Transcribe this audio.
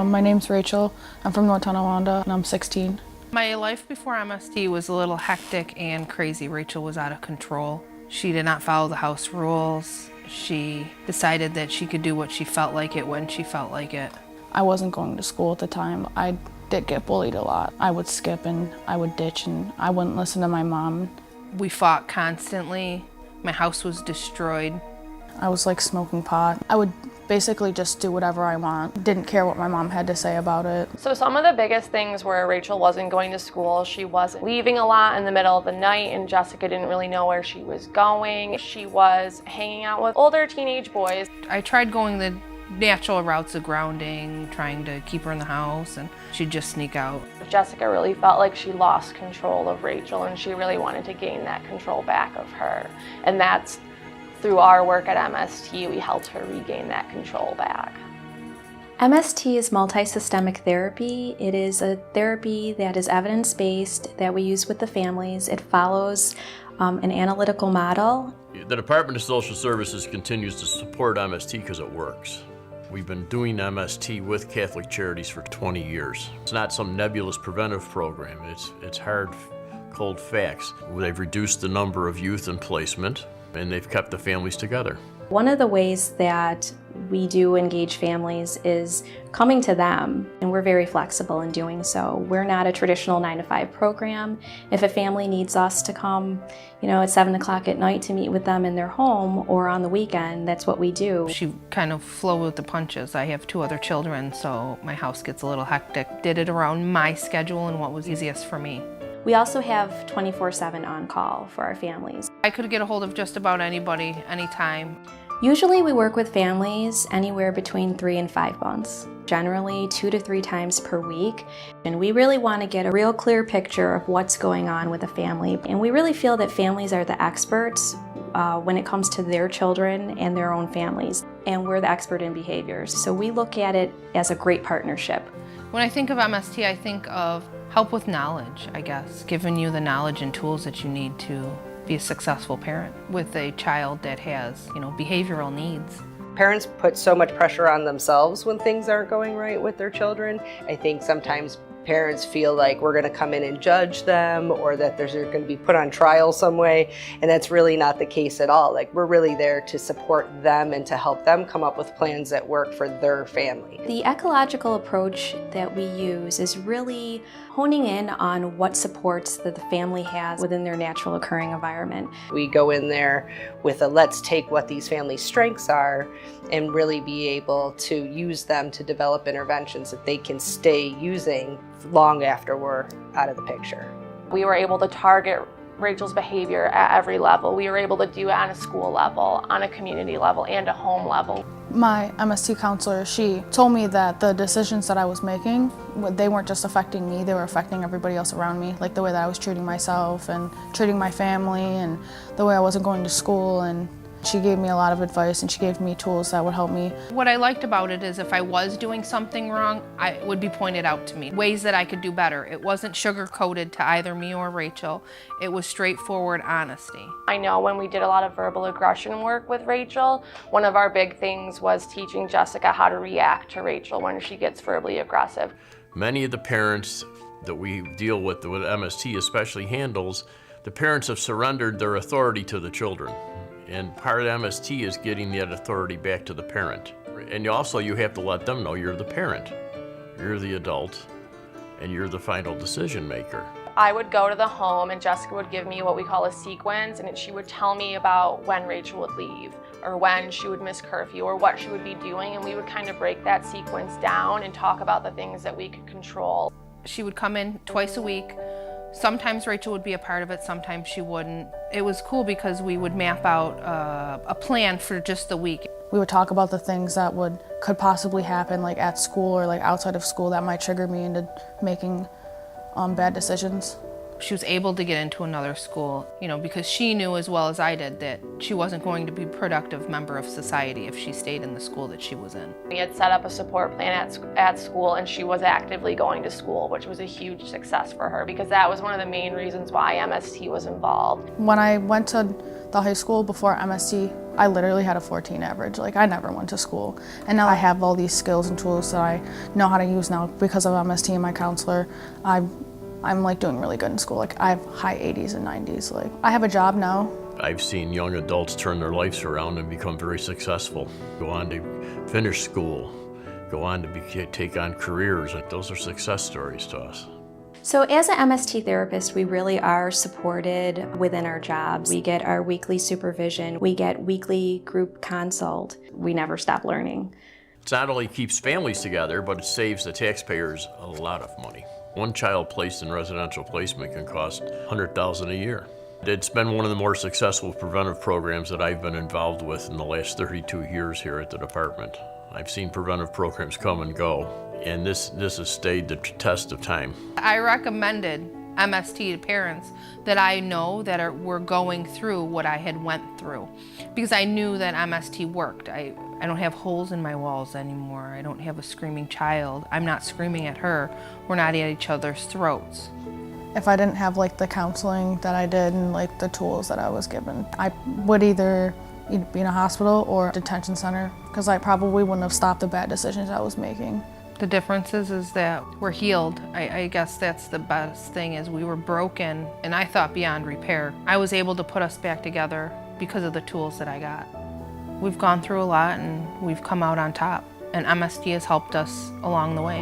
My name's Rachel. I'm from North Tonawanda and I'm 16. My life before MST was a little hectic and crazy. Rachel was out of control. She did not follow the house rules. She decided that she could do what she felt like it when she felt like it. I wasn't going to school at the time. I did get bullied a lot. I would skip and I would ditch and I wouldn't listen to my mom. We fought constantly. My house was destroyed. I was like smoking pot. I would basically just do whatever I want. Didn't care what my mom had to say about it. So some of the biggest things were Rachel wasn't going to school. She was leaving a lot in the middle of the night and Jessica didn't really know where she was going. She was hanging out with older teenage boys. I tried going the natural routes of grounding, trying to keep her in the house, and she'd just sneak out. Jessica really felt like she lost control of Rachel and she really wanted to gain that control back of her. And that's through our work at MST, we helped her regain that control back. MST is multi-systemic therapy. It is a therapy that is evidence-based that we use with the families. It follows an analytical model. The Department of Social Services continues to support MST because it works. We've been doing MST with Catholic Charities for 20 years. It's not some nebulous preventive program. It's hard, cold facts. They've reduced the number of youth in placement, and they've kept the families together. One of the ways that we do engage families is coming to them, and we're very flexible in doing so. We're not a traditional 9-to-5 program. If a family needs us to come, at 7 o'clock at night to meet with them in their home or on the weekend, that's what we do. She kind of flowed with the punches. I have 2 other children, so my house gets a little hectic. Did it around my schedule and what was easiest for me. We also have 24/7 on-call for our families. I could get a hold of just about anybody, anytime. Usually we work with families anywhere between 3 and 5 months, generally 2 to 3 times per week. And we really want to get a real clear picture of what's going on with a family. And we really feel that families are the experts when it comes to their children and their own families. And we're the expert in behaviors. So we look at it as a great partnership. When I think of MST, I think of help with knowledge, I guess, giving you the knowledge and tools that you need to be a successful parent with a child that has, behavioral needs. Parents put so much pressure on themselves when things aren't going right with their children. I think sometimes parents feel like we're going to come in and judge them or that they're going to be put on trial some way, and that's really not the case at all. Like, we're really there to support them and to help them come up with plans that work for their family. The ecological approach that we use is really honing in on what supports that the family has within their natural occurring environment. We go in there with a let's take what these family strengths are and really be able to use them to develop interventions that they can stay using long after we're out of the picture. We were able to target Rachel's behavior at every level. We were able to do it on a school level, on a community level, and a home level. My MST counselor, she told me that the decisions that I was making, they weren't just affecting me, they were affecting everybody else around me. Like the way that I was treating myself and treating my family and the way I wasn't going to school. And she gave me a lot of advice and she gave me tools that would help me. What I liked about it is if I was doing something wrong, it would be pointed out to me. Ways that I could do better. It wasn't sugar-coated to either me or Rachel. It was straightforward honesty. I know when we did a lot of verbal aggression work with Rachel, one of our big things was teaching Jessica how to react to Rachel when she gets verbally aggressive. Many of the parents that we deal with MST especially handles, the parents have surrendered their authority to the children. And part of MST is getting that authority back to the parent. And also you have to let them know you're the parent. You're the adult, and you're the final decision maker. I would go to the home and Jessica would give me what we call a sequence, and she would tell me about when Rachel would leave or when she would miss curfew or what she would be doing, and we would kind of break that sequence down and talk about the things that we could control. She would come in twice a week. Sometimes Rachel would be a part of it, sometimes she wouldn't. It was cool because we would map out a plan for just the week. We would talk about the things that could possibly happen like at school or like outside of school that might trigger me into making bad decisions. She was able to get into another school, because she knew as well as I did that she wasn't going to be a productive member of society if she stayed in the school that she was in. We had set up a support plan at school, and she was actively going to school, which was a huge success for her because that was one of the main reasons why MST was involved. When I went to the high school before MST, I literally had a 14 average. Like, I never went to school. And now I have all these skills and tools that I know how to use now because of MST and my counselor. I'm like doing really good in school. Like, I have high 80s and 90s. Like, I have a job now. I've seen young adults turn their lives around and become very successful, go on to finish school, go on to take on careers. And those are success stories to us. So as an MST therapist, we really are supported within our jobs. We get our weekly supervision. We get weekly group consult. We never stop learning. It not only keeps families together, but it saves the taxpayers a lot of money. One child placed in residential placement can cost $100,000 a year. It's been one of the more successful preventive programs that I've been involved with in the last 32 years here at the department. I've seen preventive programs come and go, and this has stayed the test of time. I recommended MST to parents that I know that were going through what I had went through, because I knew that MST worked. I don't have holes in my walls anymore. I don't have a screaming child. I'm not screaming at her. We're not at each other's throats. If I didn't have like the counseling that I did and like the tools that I was given, I would either be in a hospital or a detention center, because I probably wouldn't have stopped the bad decisions I was making. The difference is that we're healed. I guess that's the best thing, is we were broken and I thought beyond repair. I was able to put us back together because of the tools that I got. We've gone through a lot and we've come out on top, and MST has helped us along the way.